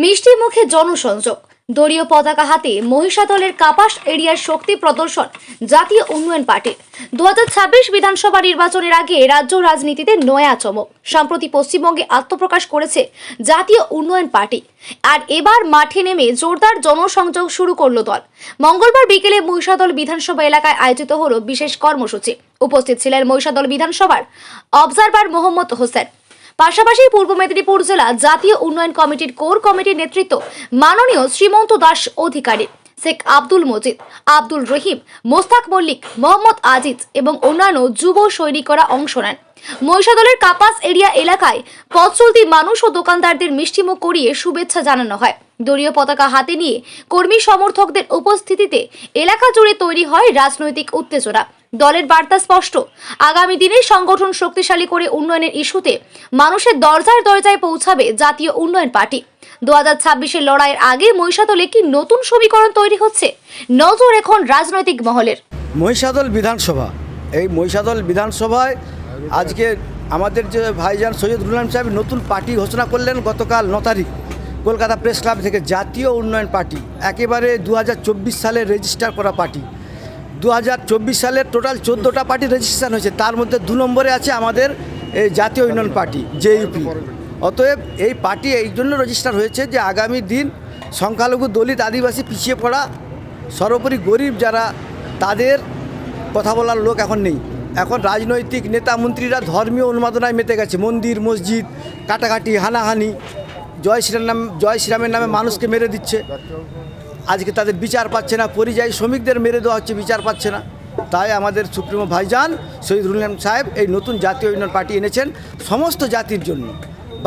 মিষ্টি মুখে জনসংযোগ, দলীয় পতাকা হাতে মহিষাদলের কাপাস এরিয়ার শক্তি প্রদর্শন জাতীয় উন্নয়ন পার্টির। 2026 বিধানসভা নির্বাচনের আগে রাজ্য রাজনীতিতে নয়া চমক। সম্প্রতি পশ্চিমবঙ্গে আত্মপ্রকাশ করেছে জাতীয় উন্নয়ন পার্টি, আর এবার মাঠে নেমে জোরদার জনসংযোগ শুরু করলো দল। মঙ্গলবার বিকেলে মহিষাদল বিধানসভা এলাকায় আয়োজিত হলো বিশেষ কর্মসূচি। উপস্থিত ছিলেন মহিষাদল বিধানসভার অবজারভার মোহাম্মদ হোসেন। পাশাপাশি পূর্ব মেদিনীপুর জেলা জাতীয় উন্নয়ন কমিটির কোর কমিটির নেতৃত্ব মাননীয় শ্রীমন্ত দাস অধিকারী, শেখ আব্দুল মজিদ, আব্দুল রহিম, মোস্তাক মল্লিক, মোহাম্মদ আজিজ এবং অন্যান্য যুব সৈনিকরা অংশ নেন। মহিষাদলের কাপাস এরিয়া এলাকায় পথ চলতি মানুষ ও দোকানদারদের মিষ্টিমুখ করিয়ে শুভেচ্ছা জানানো হয়। দলীয় পতাকা হাতে নিয়ে কর্মী সমর্থকদের উপস্থিতিতে এলাকা জুড়ে তৈরি হয় রাজনৈতিক উত্তেজনা। দলের বার্তা স্পষ্ট, আগামী দিনে সংগঠন শক্তিশালী করে উন্নয়নের ইস্যুতে মানুষের দরজায় দরজায় পৌঁছাবে জাতীয় উন্নয়ন পার্টি। 2026-এর লড়াইয়ের আগে মহিষাদলে কি নতুন সমীকরণ তৈরি হচ্ছে, নজর এখন রাজনৈতিক মহলের। মহিষাদল বিধানসভা, এই মহিষাদল বিধানসভায় আজকে আমাদের যে ভাইজান সৈয়দ রুলাম সাহেব নতুন পার্টি ঘোষণা করলেন গতকাল 9 তারিখ কলকাতা প্রেস ক্লাব থেকে। জাতীয় উন্নয়ন পার্টি একেবারে 2024 সালে রেজিস্টার করা পার্টি। 2024 সালের টোটাল 14টা পার্টি রেজিস্ট্রেশন হয়েছে, তার মধ্যে 2 নম্বরে আছে আমাদের এই জাতীয় উন্নয়ন পার্টি জেইউপি। অতএব এই পার্টি এই জন্য রেজিস্টার হয়েছে যে আগামী দিন সংখ্যালঘু, দলিত, আদিবাসী, পিছিয়ে পড়া, সর্বোপরি গরিব যারা, তাদের কথা বলার লোক এখন নেই। এখন রাজনৈতিক নেতা মন্ত্রীরা ধর্মীয় উন্মাদনায় মেতে গেছে। মন্দির মসজিদ কাটাকাটি, হানাহানি, জয় শ্রীরামের নামে মানুষকে মেরে দিচ্ছে। আজকে তাদের বিচার পাচ্ছে না, পরিযায়ী শ্রমিকদের মেরে দেওয়া হচ্ছে, বিচার পাচ্ছে না। তাই আমাদের সুপ্রিমো ভাইজান শহীদ রুলাম সাহেব এই নতুন জাতীয় উন্নয়ন পার্টি এনেছেন সমস্ত জাতির জন্য।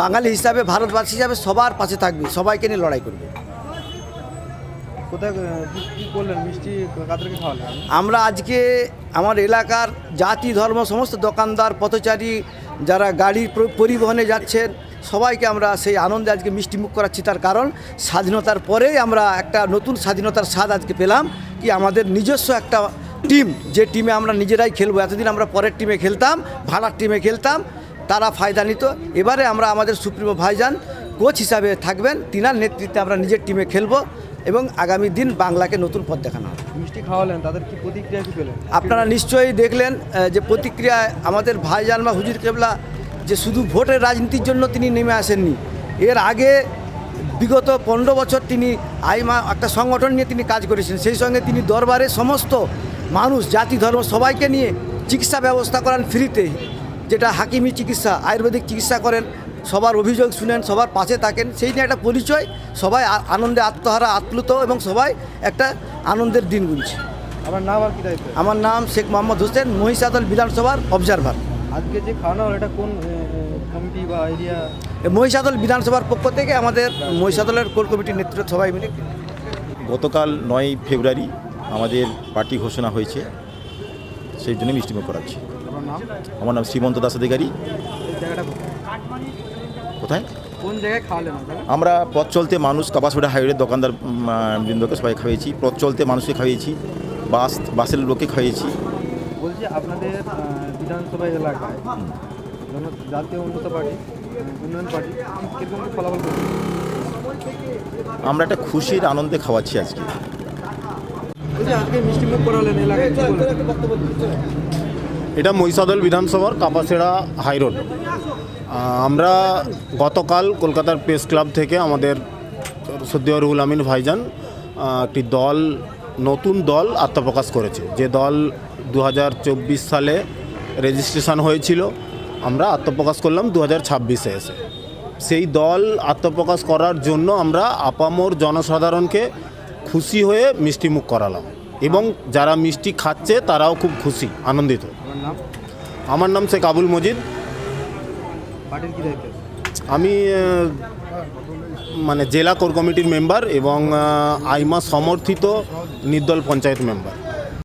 বাঙালি হিসাবে, ভারতবাসী হিসাবে সবার পাশে থাকবে, সবাইকে নিয়ে লড়াই করবে। কোথায় কি করলেন, মিষ্টি কাদেরকে খাওয়ালেন? আমরা আজকে আমার এলাকার জাতি ধর্ম সমস্ত দোকানদার, পথচারী, যারা গাড়ি পরিবহনে যাচ্ছেন, সবাইকে আমরা সেই আনন্দে আজকে মিষ্টি মুখ করাচ্ছি। তার কারণ স্বাধীনতার পরেই আমরা একটা নতুন স্বাধীনতার স্বাদ আজকে পেলাম। কি আমাদের নিজস্ব একটা টিম, যে টিমে আমরা নিজেরাই খেলবো। এতদিন আমরা পরের টিমে খেলতাম, ভাড়ার টিমে খেলতাম, তারা ফায়দা নিত। এবারে আমরা আমাদের সুপ্রিমো ভাইজান কোচ হিসাবে থাকবেন, তিনার নেতৃত্বে আমরা নিজের টিমে খেলবো এবং আগামী দিন বাংলাকে নতুন পথ দেখানো হবে। মিষ্টি খাওয়ালেন, তাদের কি প্রতিক্রিয়া কি পেলেন? আপনারা নিশ্চয়ই দেখলেন যে প্রতিক্রিয়ায় আমাদের ভাইজান বা হুজুর কেবলা যে শুধু ভোটের রাজনীতির জন্য তিনি নেমে আসেননি। এর আগে বিগত 15 বছর তিনি আইমা একটা সংগঠন নিয়ে তিনি কাজ করেছেন। সেই সঙ্গে তিনি দরবারে সমস্ত মানুষ, জাতি ধর্ম সবাইকে নিয়ে চিকিৎসা ব্যবস্থা করান ফ্রিতে, যেটা হাকিমি চিকিৎসা, আয়ুর্বেদিক চিকিৎসা করেন। সবার অভিযোগ শুনেন, সবার পাশে থাকেন, সেই নিয়ে একটা পরিচয়। সবাই আনন্দে আত্মহারা, আপ্লুত এবং সবাই একটা আনন্দের দিন গুনছে। আমার নাম আর কি দায়িত্ব? আমার নাম শেখ মোহাম্মদ হোসেন, মহিষাদল বিধানসভার অবজারভার। আজকে যে খাওয়ানো হলো এটা কোন কমিটি বা এরিয়া? মহিষাদল বিধানসভার পক্ষ থেকে আমাদের মহিষাদলের কোর কমিটির নেতৃত্ব সবাই মিলে। গতকাল 9 ফেব্রুয়ারি আমাদের পার্টি ঘোষণা হয়েছে, সেই জন্য মিষ্টিমুখ করাচ্ছি। আমার নাম? আমার নাম শ্রীমন্ত দাস অধিকারী। এই জায়গাটা কোথায়? কোন জায়গায় খাওয়ালেন আপনারা? আমরা পথ চলতে মানুষ, কাপাসপাড়া হাইওয়ে দোকানদার বৃন্দকে সবাই খাইয়েছি, পথ চলতে মানুষকে খাইয়েছি, বাসের লোককে খাইয়েছি। বলছি আপনাদের বিধানসভা এলাকায় জাতীয় উন্নয়ন পার্টি কীরকম ফলাফল করছে? আমরা একটা খুশির আনন্দে খাওয়াচ্ছি আজকে। বলছি আজকে মিষ্টিমুখ করালেন, এলাকায় কি বলবেন? এটা মহিষাদল বিধানসভার কাপাসেড়া হাইরোড। আমরা গতকাল কলকাতার প্রেস ক্লাব থেকে আমাদের সদ্য রুহুল আমিন ভাইজান একটি দল, নতুন দল আত্মপ্রকাশ করেছে। যে দল 2024 সালে রেজিস্ট্রেশন হয়েছিল, আমরা আত্মপ্রকাশ করলাম 2026-এ এসে। সেই দল আত্মপ্রকাশ করার জন্য আমরা আপামর জনসাধারণকে খুশি হয়ে মিষ্টিমুখ করালাম এবং যারা মিষ্টি খাচ্ছে তারাও খুব খুশি, আনন্দিত। আমার নাম? আমার নাম শেখ আব্দুল মজিদ। পার্টির কি দায়িত্ব? আমি জেলা কোর কমিটির মেম্বার এবং আইমা সমর্থিত নির্দল পঞ্চায়েত মেম্বার।